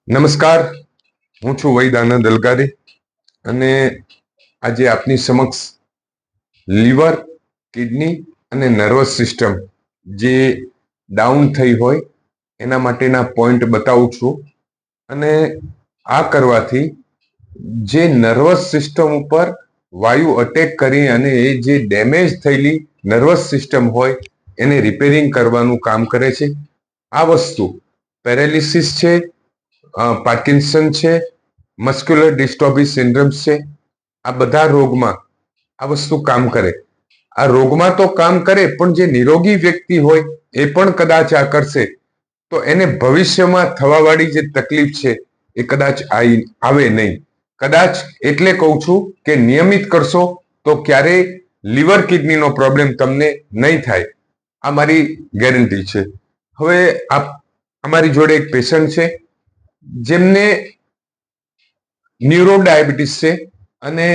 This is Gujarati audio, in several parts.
નમસ્કાર, હું છું વૈદ આનંદ અલગારી અને આજે આપની સમક્ષ લીવર, કિડની અને નર્વસ સિસ્ટમ જે ડાઉન થઈ હોય એના માટેના પોઈન્ટ બતાવું છું. અને આ કરવાથી જે નર્વસ સિસ્ટમ ઉપર વાયુ અટેક કરી અને એ જે ડેમેજ થયેલી નર્વસ સિસ્ટમ હોય એને રિપેરિંગ કરવાનું કામ કરે છે. આ વસ્તુ પેરેલિસિસ છે, પાર્કિન્સન છે, મસ્ક્યુલર ડિસ્ટ્રોફી સિન્ડ્રોમ્સ છે. આ બધા રોગમાં આ વસ્તુ કામ કરે. આ રોગમાં તો કામ કરે, પણ જે નિરોગી વ્યક્તિ હોય એ પણ કદાચ આ કરશે તો એને ભવિષ્યમાં થવાવાળી જે તકલીફ છે એ કદાચ આવે નહીં. કદાચ એટલે કહું છું કે નિયમિત કરશો તો ક્યારેય લીવર કિડનીનો પ્રોબ્લેમ તમને નહીં થાય. આ મારી ગેરંટી છે. હવે અમારી જોડે એક પેશન્ટ છે જેમને ન્યુરો ડાયાબિટીસ છે અને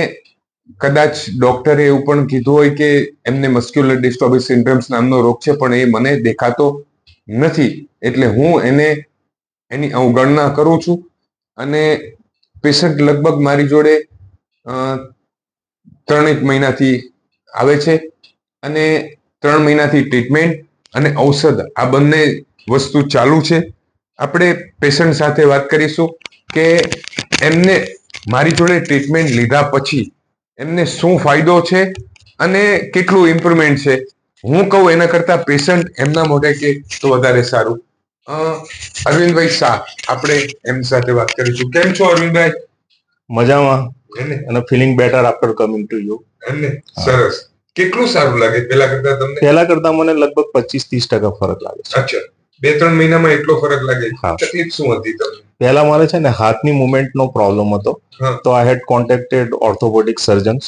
કદાચ ડોક્ટરે એવું પણ કીધું હોય કે એમને મસ્ક્યુલર ડિસ્ટ્રોફી સિન્ડ્રોમ્સ નામનો રોગ છે, પણ એ મને દેખાતો નથી. એટલે હું એની અવગણના કરું છું. અને પેશન્ટ લગભગ મારી જોડે 3 મહિનાથી આવે છે અને 3 મહિનાથી ટ્રીટમેન્ટ અને ઔષધ આ બંને વસ્તુ ચાલુ છે. આપણે પેશન્ટ સાથે વાત કરીશું કે એમને મારી જોડે ટ્રીટમેન્ટ લીધા પછી એમને શું ફાયદો છે અને કેટલું ઇમ્પ્રુવમેન્ટ છે. હું કહું એના કરતા પેશન્ટ એમના મોઢે કે તો વધારે સારું. અરવિંદભાઈ શાહ, આપણે એમની સાથે વાત કરીશું. કેમ છો અરવિંદભાઈ? મજામાં અને feeling better after coming to you. એમને સરસ. કેટલું સારું લાગે પહેલા કરતા તમને? પહેલા કરતા મને લગભગ 25-30% ફરક લાગે છે. અચ્છા, 2-3 મહિનામાં એટલો ફરક લાગે? તકલીફ શું હતી તમને? પહેલા મારે છે ને હાથની મુવમેન્ટનો પ્રોબ્લેમ હતો, તો I had contacted orthopaedic surgeons,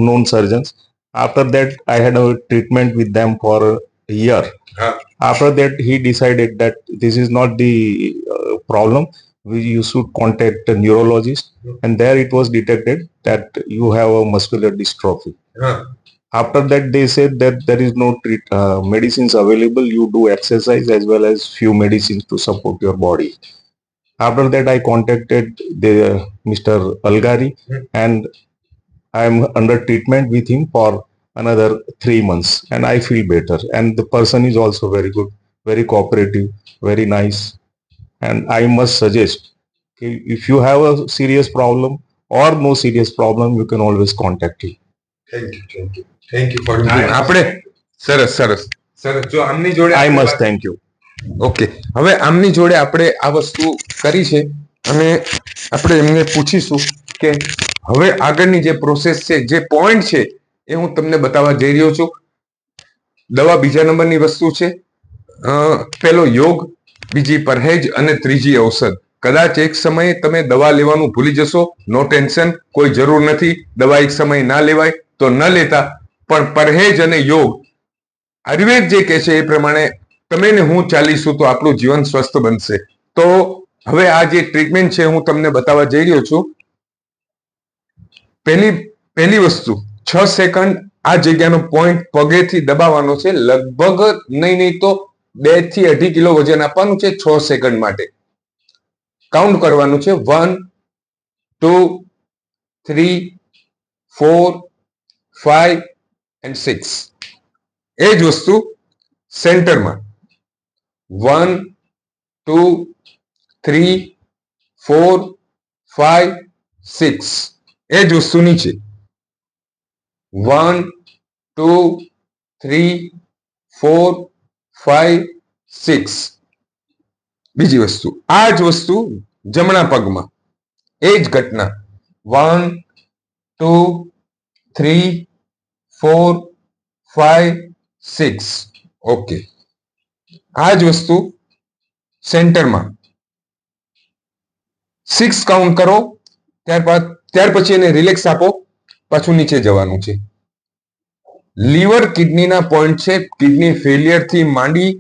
non surgeons. After that, I had a treatment with them for a year. After that, he decided that this is not the problem. You should contact a neurologist, and there it was detected that you have a muscular dystrophy. After that, they said that there is no medicines available. You do exercise as well as few medicines to support your body. After that, I contacted Mr. Algari, and I am under treatment with him for another 3 months, and I feel better. And the person is also very good, very cooperative, very nice. And I must suggest, if you have a serious problem or no serious problem, you can always contact him. Thank you for આપણે સરસ સરસ સરસ. જો આમની જોડે I must thank you. Okay, હવે આમની જોડે આપણે આ વસ્તુ કરી છે અને આપણે એમને પૂછીશું કે હવે આગળની જે પ્રોસેસ છે, જે પોઈન્ટ છે એ હું તમને બતાવવા જઈ રહ્યો છું. દવા બીજા નંબરની વસ્તુ છે. પહેલો યોગ, બીજી પરહેજ અને ત્રીજી ઔષધ. કદાચ એક સમયે તમે દવા લેવાનું ભૂલી જશો, નો ટેન્શન, કોઈ જરૂર નથી. દવા એક સમયે ના લેવાય તો ન લેતા, પણ પરહેજ અને યોગ આયુર્વેદ જે કહે છે એ પ્રમાણે તમે ને હું ચાલીશું તો આપણું જીવન સ્વસ્થ બનશે. તો હવે આ જે ટ્રીટમેન્ટ છે હું તમને બતાવવા જઈ રહ્યો છું. પહેલી વસ્તુ, 6 સેકન્ડ આ જગ્યાનો પોઈન્ટ પગેથી દબાવવાનો છે. લગભગ નહીં તો 2 થી 2.5 કિલો વજન આપવાનું છે 6 સેકન્ડ માટે. કાઉન્ટ કરવાનું છે 1, 2, 3, 4, 5 and 6. એ જ વસ્તુ સેન્ટરમાં 1, 2, 3, 4, 5, 6. એ જ વસ્તુ નીચે 1, 2, 3, 4, 5, 6. બીજી વસ્તુ આ જ વસ્તુ જમણા પગમાં, એ જ ઘટના 1, 2, 3, 4, 5, 6. ઓકે, આ જ વસ્તુ સેન્ટરમાં 6 કાઉન્ટ કરો. ત્યાર પછી એને રિલેક્સ આપો, પાછું નીચે જવાનું છે. લીવર કિડનીના પોઈન્ટ છે. કિડની ફેલિયર થી માંડી,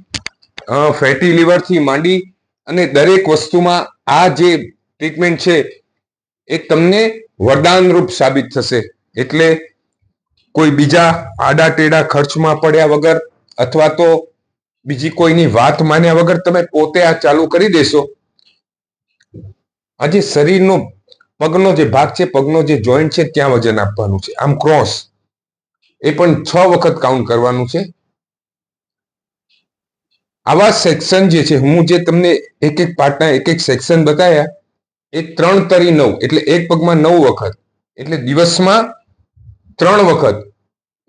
ફેટી લીવર થી માંડી અને દરેક વસ્તુમાં આ જે ટ્રીટમેન્ટ છે એ તમને વરદાનરૂપ સાબિત થશે. એટલે કોઈ બીજા આડા ટેડા ખર્ચમાં પડ્યા વગર અથવા તો બીજી કોઈની વાત માન્યા વગર તમે પોતે આ ચાલુ કરી દેશો આ જે શરીરનો પગનો જે ભાગ છે, પગનો જે જોઈન્ટ છે, ત્યાં વજન આપવાનું છે. આમ ક્રોસ એ પણ 6 વખત કાઉન્ટ કરવાનું છે. આવા સેક્શન જે છે, હું જે તમને એક એક પાર્ટના એક એક સેક્શન બતાવ્યા, એ 3 તરી 9 એટલે એક પગમાં 9 વખત, એટલે દિવસમાં 3 વખત,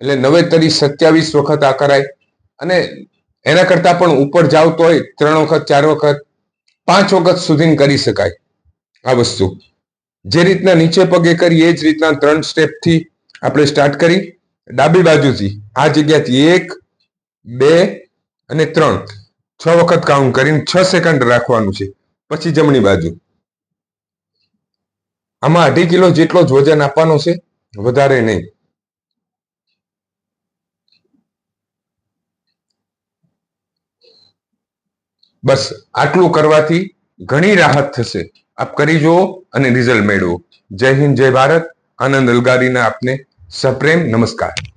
એટલે 9 તરી 27 વખત આ કરાય. અને એના કરતા પણ ઉપર જાવ તોય 3 વખત, 4 વખત, 5 વખત સુધી કરી શકાય આ વસ્તુ. જે રીતના નીચે પગે કરીએ એ જ રીતના 3 સ્ટેપથી આપણે સ્ટાર્ટ કરી. ડાબી બાજુથી આ જગ્યાથી 1, 2 અને 3 6 વખત કાઉન્ટ કરીને 6 સેકન્ડ રાખવાનું છે. પછી જમણી બાજુ. આમાં 2.5 કિલો જેટલો જ વજન આપવાનો છે, વધારે નહીં. બસ આટલું કરવાથી ઘણી રાહત થશે. આપ કરી જુઓ અને રિઝલ્ટ મેળવો. જય હિન્દ, જય ભારત. આનંદ અલગારીના આપને સપ્રેમ નમસ્કાર.